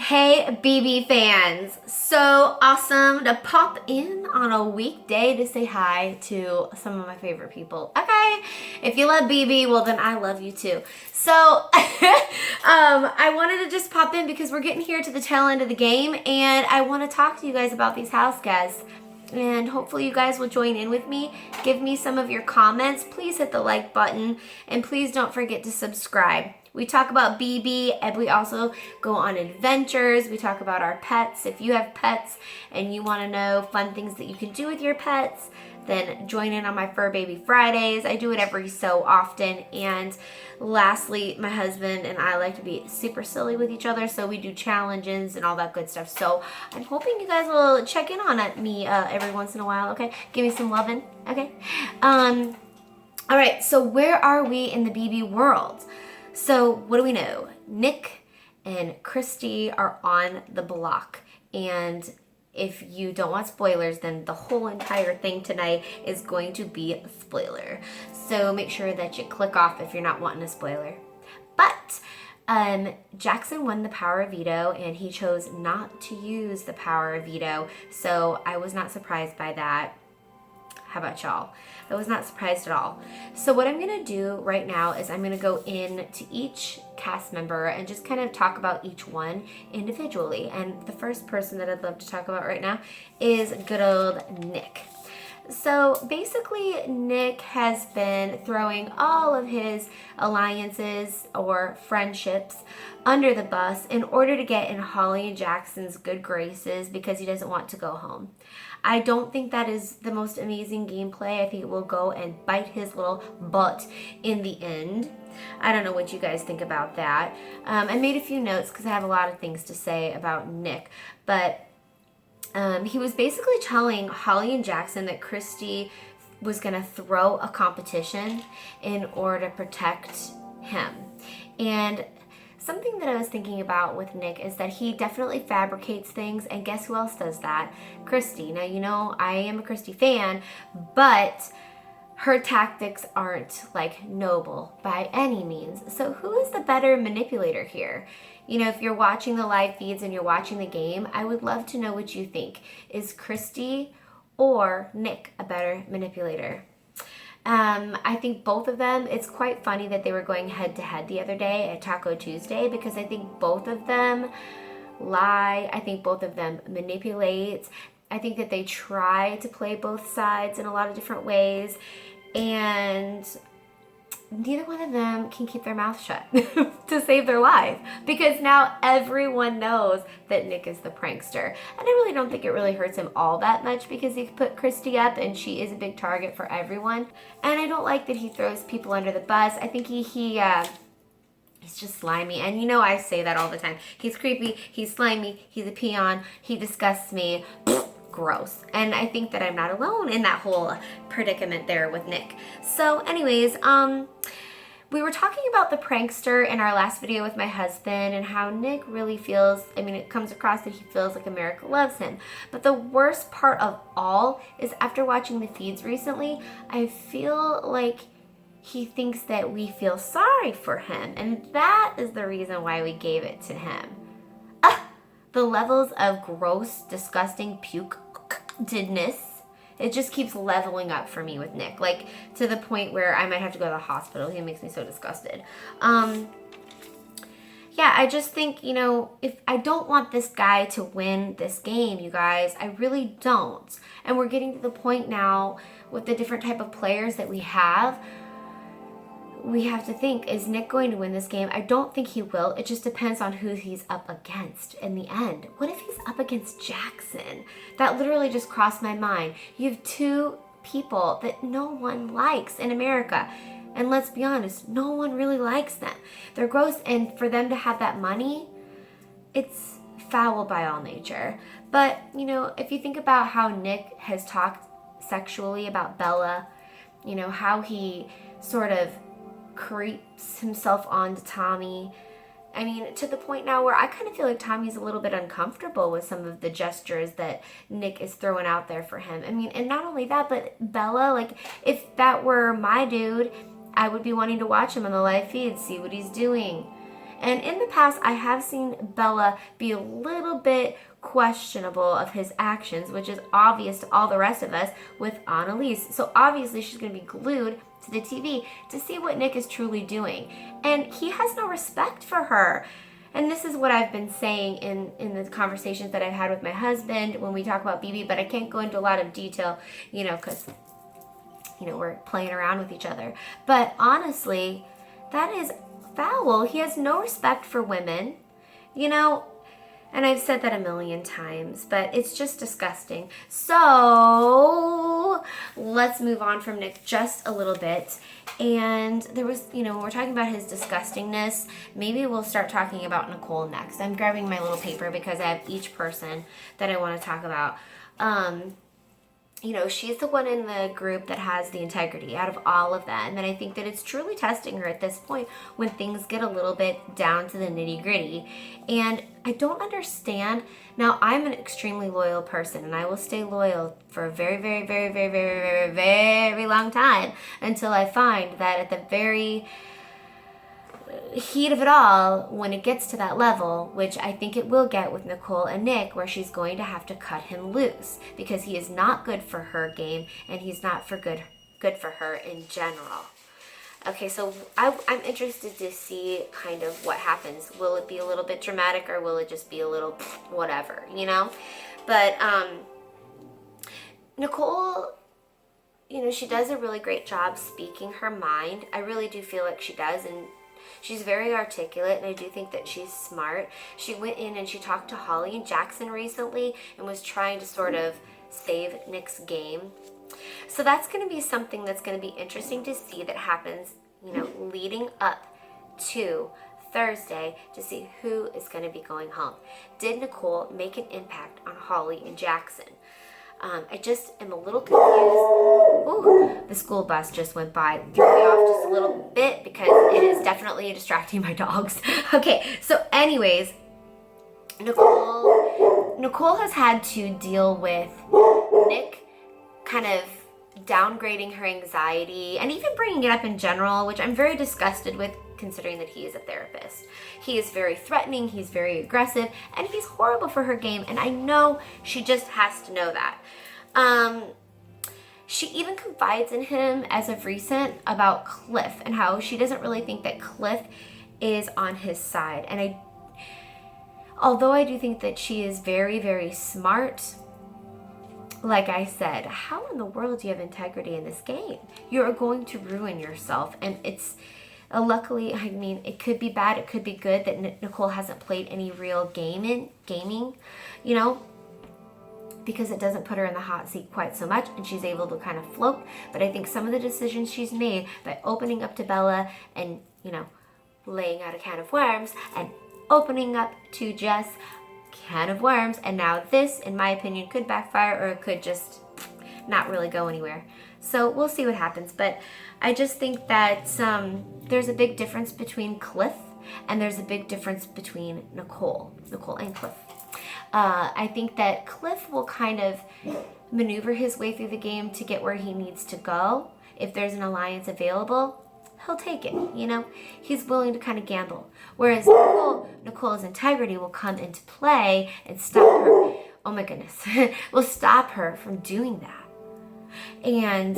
Hey BB fans, so awesome to pop in on a weekday to say hi to some of my favorite people. Okay, if you love BB, well then I love you too. So I wanted to just pop in because we're getting here to the tail end of the game and I want to talk to you guys about these house guests. And hopefully you guys will join in with me. Give me some of your comments. Please hit the like button and please don't forget to subscribe. We talk about BB and we also go on adventures. We talk about our pets. If you have pets and you want to know fun things that you can do with your pets, then join in on my Fur Baby Fridays. I do it every so often. And lastly, my husband and I like to be super silly with each other, so we do challenges and all that good stuff. So I'm hoping you guys will check in on me every once in a while, okay? Give me some loving, okay? All right, so where are we in the BB world? So what do we know? Nick and Christy are on the block, and if you don't want spoilers, then the whole entire thing tonight is going to be a spoiler. So make sure that you click off if you're not wanting a spoiler. But Jackson won the power of veto and he chose not to use the power of veto. So I was not surprised by that. How about y'all? I was not surprised at all. So what I'm gonna do right now is I'm gonna go in to each cast member and just kind of talk about each one individually. And the first person that I'd love to talk about right now is good old Nick. So basically, Nick has been throwing all of his alliances or friendships under the bus in order to get in Holly and Jackson's good graces because he doesn't want to go home. I don't think that is the most amazing gameplay. I think it will go and bite his little butt in the end. I don't know what you guys think about that. I made a few notes because I have a lot of things to say about Nick, but he was basically telling Holly and Jackson that Christy was going to throw a competition in order to protect him. And something that I was thinking about with Nick is that he definitely fabricates things, and guess who else does that? Christy. Now, you know, I am a Christy fan, but her tactics aren't like noble by any means. So who is the better manipulator here? You know, if you're watching the live feeds and you're watching the game, I would love to know what you think. Is Christy or Nick a better manipulator? I think both of them, it's quite funny that they were going head to head the other day at Taco Tuesday because I think both of them lie. I think both of them manipulate. I think that they try to play both sides in a lot of different ways, and neither one of them can keep their mouth shut to save their life because now everyone knows that Nick is the prankster. And I really don't think it really hurts him all that much because he put Christy up and she is a big target for everyone. And I don't like that he throws people under the bus. I think he's just slimy. And you know I say that all the time. He's creepy, he's slimy, he's a peon, he disgusts me. Gross. And I think that I'm not alone in that whole predicament there with Nick. So anyways, we were talking about the prankster in our last video with my husband and how Nick really feels, I mean, it comes across that he feels like America loves him. But the worst part of all is after watching the feeds recently, I feel like he thinks that we feel sorry for him. And that is the reason why we gave it to him. The levels of gross, disgusting puke-didness, it just keeps leveling up for me with Nick, like to the point where I might have to go to the hospital. He makes me so disgusted. Yeah, I just think, you know, if I don't want this guy to win this game, you guys, I really don't. And we're getting to the point now with the different type of players that we have to think, is Nick going to win this game? I don't think he will. It just depends on who he's up against in the end. What if he's up against Jackson? That literally just crossed my mind. You have two people that no one likes in America. And let's be honest, no one really likes them. They're gross, and for them to have that money, it's foul by all nature. But, you know, if you think about how Nick has talked sexually about Bella, you know, how he sort of creeps himself onto Tommy. I mean, to the point now where I kind of feel like Tommy's a little bit uncomfortable with some of the gestures that Nick is throwing out there for him. I mean, and not only that, but Bella, like, if that were my dude, I would be wanting to watch him on the live feed, see what he's doing. And in the past, I have seen Bella be a little bit questionable of his actions, which is obvious to all the rest of us with Annalise. So obviously she's going to be glued to the TV to see what Nick is truly doing. And he has no respect for her. And this is what I've been saying in the conversations that I've had with my husband when we talk about BB, but I can't go into a lot of detail, because, we're playing around with each other. But honestly, that is foul. He has no respect for women, and I've said that a million times, but it's just disgusting. So let's move on from Nick just a little bit. And there was, when we're talking about his disgustingness, maybe we'll start talking about Nicole next. I'm grabbing my little paper because I have each person that I want to talk about. She's the one in the group that has the integrity out of all of them. And I think that it's truly testing her at this point when things get a little bit down to the nitty gritty. And I don't understand. Now, I'm an extremely loyal person, and I will stay loyal for a very, very, very, very, very, very, very long time until I find that at the very heat of it all, when it gets to that level, which I think it will get with Nicole and Nick, where she's going to have to cut him loose because he is not good for her game and he's not good for her in general. Okay, so I'm interested to see kind of what happens. Will it be a little bit dramatic or will it just be a little whatever, But Nicole, she does a really great job speaking her mind. I really do feel like she does, and she's very articulate, and I do think that she's smart. She went in and she talked to Holly and Jackson recently and was trying to sort of save Nick's game. So that's going to be something that's going to be interesting to see that happens, leading up to Thursday to see who is going to be going home. Did Nicole make an impact on Holly and Jackson? I just am a little confused. Ooh, the school bus just went by. Threw me off just a little bit because it is definitely distracting my dogs. Okay, so anyways, Nicole has had to deal with Nick kind of downgrading her anxiety and even bringing it up in general, which I'm very disgusted with considering that he is a therapist. He is very threatening, he's very aggressive, and he's horrible for her game, and I know she just has to know that. She even confides in him as of recent about Cliff and how she doesn't really think that Cliff is on his side. And although I do think that she is very, very smart, like I said, how in the world do you have integrity in this game? You're going to ruin yourself, and it's luckily, it could be bad, it could be good that Nicole hasn't played any real gaming, because it doesn't put her in the hot seat quite so much, and she's able to kind of float. But I think some of the decisions she's made by opening up to Bella and, laying out a can of worms and opening up to Jess, can of worms, and now this, in my opinion, could backfire or it could just not really go anywhere. So we'll see what happens. But I just think that there's a big difference between Cliff and there's a big difference between Nicole and Cliff. I think that Cliff will kind of maneuver his way through the game to get where he needs to go. If there's an alliance available, he'll take it, He's willing to kind of gamble. Whereas Nicole's integrity will come into play and stop her. Oh my goodness. Will stop her from doing that. And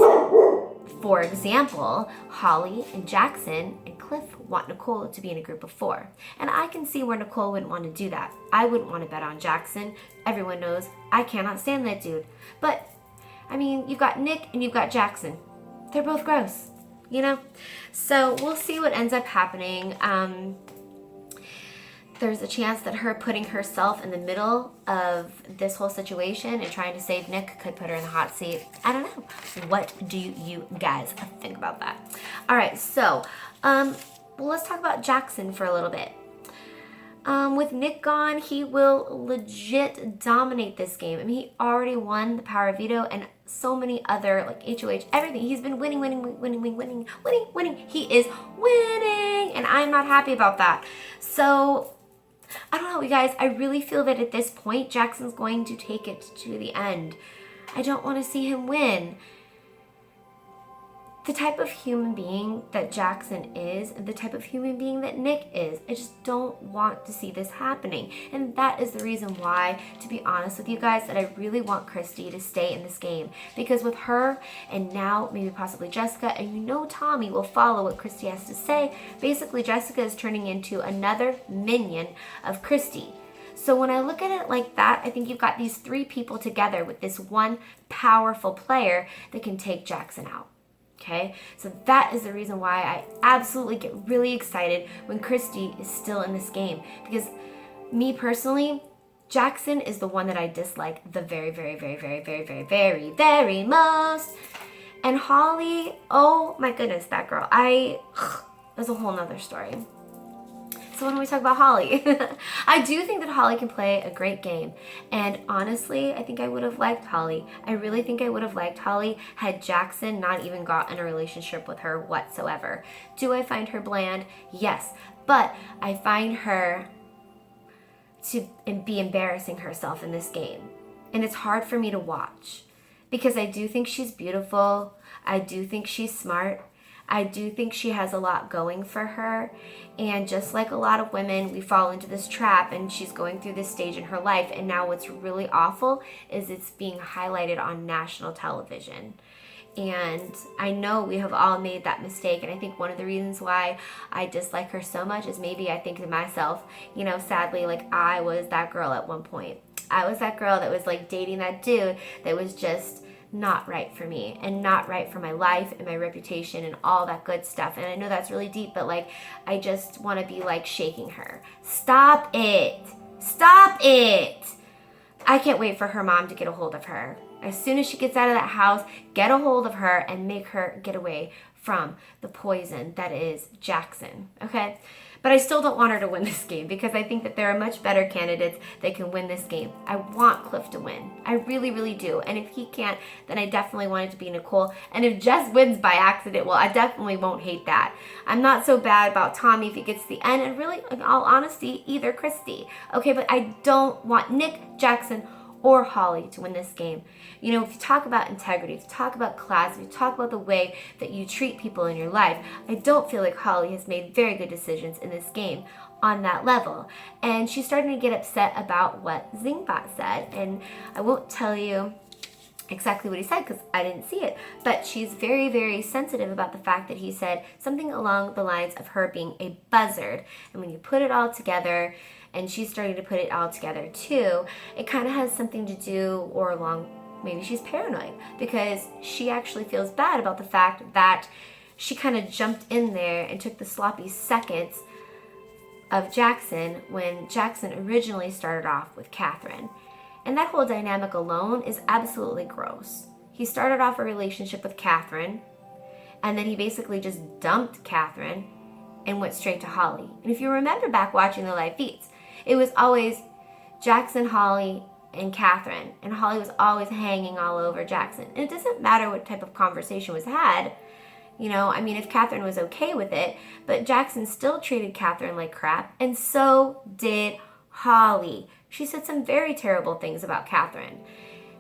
for example, Holly and Jackson and Cliff want Nicole to be in a group of 4. And I can see where Nicole wouldn't want to do that. I wouldn't want to bet on Jackson. Everyone knows I cannot stand that dude. But, you've got Nick and you've got Jackson. They're both gross, So we'll see what ends up happening. There's a chance that her putting herself in the middle of this whole situation and trying to save Nick could put her in the hot seat. I don't know. What do you guys think about that? All right, so let's talk about Jackson for a little bit. With Nick gone, he will legit dominate this game. He already won the Power Veto and so many other, like HOH, everything. He's been winning. He is winning, and I'm not happy about that. So I don't know, you guys. I really feel that at this point, Jackson's going to take it to the end. I don't want to see him win. the type of human being that Jackson is, and the type of human being that Nick is. I just don't want to see this happening. And that is the reason why, to be honest with you guys, that I really want Christy to stay in this game. Because with her, and now maybe possibly Jessica, and you know Tommy will follow what Christy has to say, basically Jessica is turning into another minion of Christy. So when I look at it like that, I think you've got these three people together with this one powerful player that can take Jackson out. Okay, so that is the reason why I absolutely get really excited when Christy is still in this game. Because me personally, Jackson is the one that I dislike the very, very, very, very, very, very, very, very most. And Holly, oh my goodness, that girl. That's a whole nother story. So why don't we talk about Holly? I do think that Holly can play a great game. And honestly, I think I would have liked Holly. I really think I would have liked Holly had Jackson not even got in a relationship with her whatsoever. Do I find her bland? Yes. But I find her to be embarrassing herself in this game. And it's hard for me to watch. Because I do think she's beautiful. I do think she's smart. I do think she has a lot going for her. And just like a lot of women, we fall into this trap, and she's going through this stage in her life. And now what's really awful is it's being highlighted on national television. And I know we have all made that mistake. And I think one of the reasons why I dislike her so much is maybe I think to myself, you know, sadly, like I was that girl at one point. I was that girl that was like dating that dude that was just not right for me and not right for my life and my reputation and all that good stuff. And I know that's really deep, but like I just want to be like shaking her. Stop it. Stop it. I can't wait for her mom to get a hold of her. As soon as she gets out of that house, get a hold of her and make her get away from the poison that is Jackson. Okay? But I still don't want her to win this game because I think that there are much better candidates that can win this game. I want Cliff to win. I really, really do. And if he can't, then I definitely want it to be Nicole. And if Jess wins by accident, well, I definitely won't hate that. I'm not so bad about Tommy if he gets to the end. And really, in all honesty, either Christy. Okay, but I don't want Nick, Jackson, or Holly to win this game. You know, if you talk about integrity, if you talk about class, if you talk about the way that you treat people in your life, I don't feel like Holly has made very good decisions in this game on that level. And she's starting to get upset about what Zingbot said. And I won't tell you exactly what he said because I didn't see it, but she's very, very sensitive about the fact that he said something along the lines of her being a buzzard. And when you put it all together, and she's starting to put it all together too, it kind of has something to do, or along, maybe she's paranoid because she actually feels bad about the fact that she kind of jumped in there and took the sloppy seconds of Jackson when Jackson originally started off with Catherine. And that whole dynamic alone is absolutely gross. He started off a relationship with Catherine, and then he basically just dumped Catherine and went straight to Holly. And if you remember back watching the live feeds, it was always Jackson, Holly, and Catherine. And Holly was always hanging all over Jackson. And it doesn't matter what type of conversation was had. You know, I mean, if Catherine was okay with it, but Jackson still treated Catherine like crap, and so did Holly. She said some very terrible things about Catherine.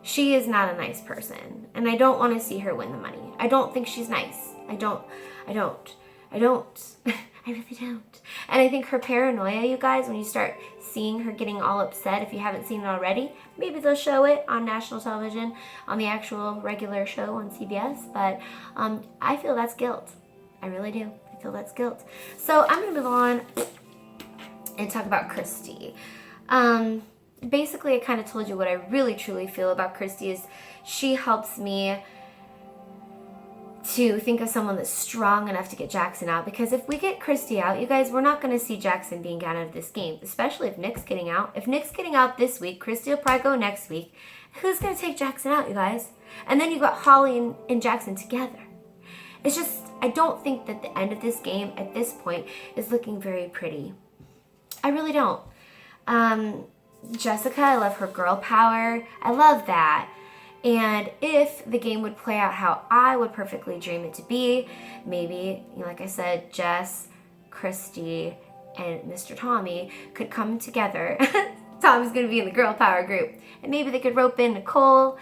She is not a nice person, and I don't want to see her win the money. I don't think she's nice. I don't. I really don't. And I think her paranoia, you guys, when you start seeing her getting all upset, if you haven't seen it already, maybe they'll show it on national television, on the actual regular show on CBS, but I feel that's guilt. I really do. I feel that's guilt. So I'm going to move on and talk about Christy. Basically, I kind of told you what I really truly feel about Christy is she helps me to think of someone that's strong enough to get Jackson out. Because if we get Christy out, you guys, we're not going to see Jackson being out of this game, especially if Nick's getting out. If Nick's getting out this week, Christy will probably go next week. Who's going to take Jackson out, you guys? And then you've got Holly and Jackson together. It's just, I don't think that the end of this game at this point is looking very pretty. I really don't. Jessica, I love her girl power. I love that. And if the game would play out how I would perfectly dream it to be, maybe, you know, like I said, Jess, Christy, and Mr. Tommy could come together. Tommy's going to be in the girl power group. And maybe they could rope in Nicole.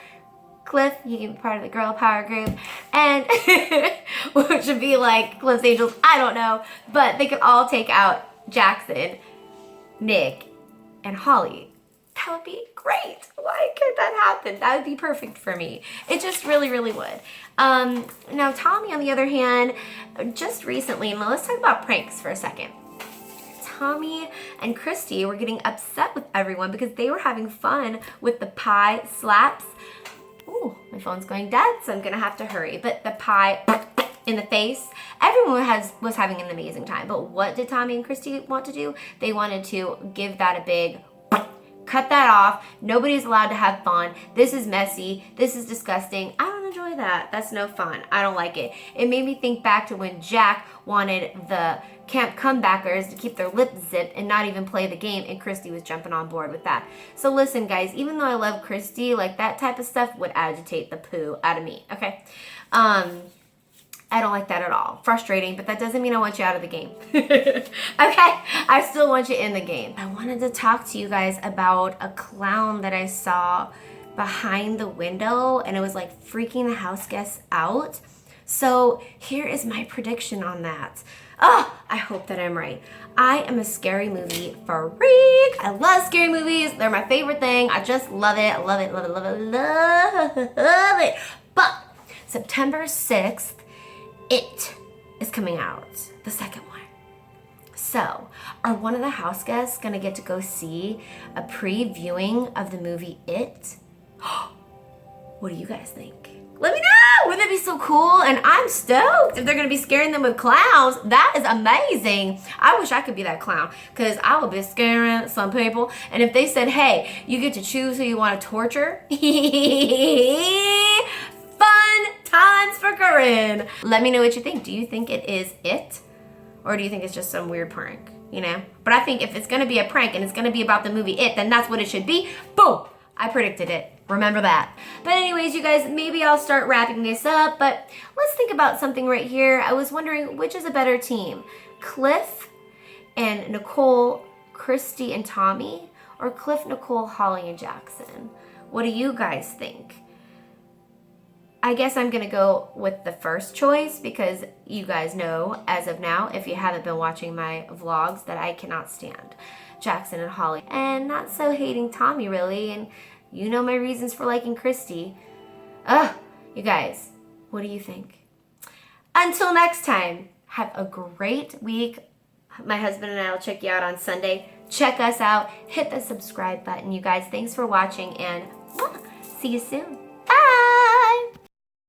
Cliff, you can be part of the girl power group, and which would be like Cliff's Angels, I don't know, but they could all take out Jackson, Nick, and Holly. That would be great. Why could that happen? That would be perfect for me. It just really, really would. Now Tommy, on the other hand, just recently, now let's talk about pranks for a second. Tommy and Christy were getting upset with everyone because they were having fun with the pie slaps. Ooh, my phone's going dead, so I'm gonna have to hurry. But the pie in the face, everyone was having an amazing time. But what did Tommy and Christy want to do? They wanted to give that a big cut that off. Nobody's allowed to have fun. This is messy. This is disgusting. I don't enjoy that. That's no fun. I don't like it. It made me think back to when Jack wanted the camp comebackers to keep their lips zipped and not even play the game, and Christy was jumping on board with that. So listen, guys, even though I love Christy, like that type of stuff would agitate the poo out of me, okay? I don't like that at all. Frustrating, but that doesn't mean I want you out of the game. Okay? I still want you in the game. I wanted to talk to you guys about a clown that I saw behind the window, and it was like freaking the house guests out. So here is my prediction on that. Oh, I hope that I'm right. I am a scary movie freak. I love scary movies. They're my favorite thing. I just love it. I love it, love it, love it, love it. But September 6th, It is coming out, the second one. So, are one of the house guests gonna get to go see a pre-viewing of the movie It? What do you guys think? Let me know! Wouldn't that be so cool? And I'm stoked if they're gonna be scaring them with clowns. That is amazing. I wish I could be that clown, because I would be scaring some people. And if they said, hey, you get to choose who you want to torture, fun times for Karin. Let me know what you think. Do you think it is It? Or do you think it's just some weird prank? You know? But I think if it's gonna be a prank and it's gonna be about the movie It, then that's what it should be. Boom! I predicted it. Remember that. But anyways, you guys, maybe I'll start wrapping this up, but let's think about something right here. I was wondering, which is a better team? Cliff and Nicole, Christy and Tommy, or Cliff, Nicole, Holly, and Jackson? What do you guys think? I guess I'm gonna go with the first choice because you guys know, as of now, if you haven't been watching my vlogs, that I cannot stand Jackson and Holly. And not so hating Tommy, really, and you know my reasons for liking Christy. Ugh, you guys, what do you think? Until next time, have a great week. My husband and I will check you out on Sunday. Check us out. Hit the subscribe button, you guys. Thanks for watching, and see you soon.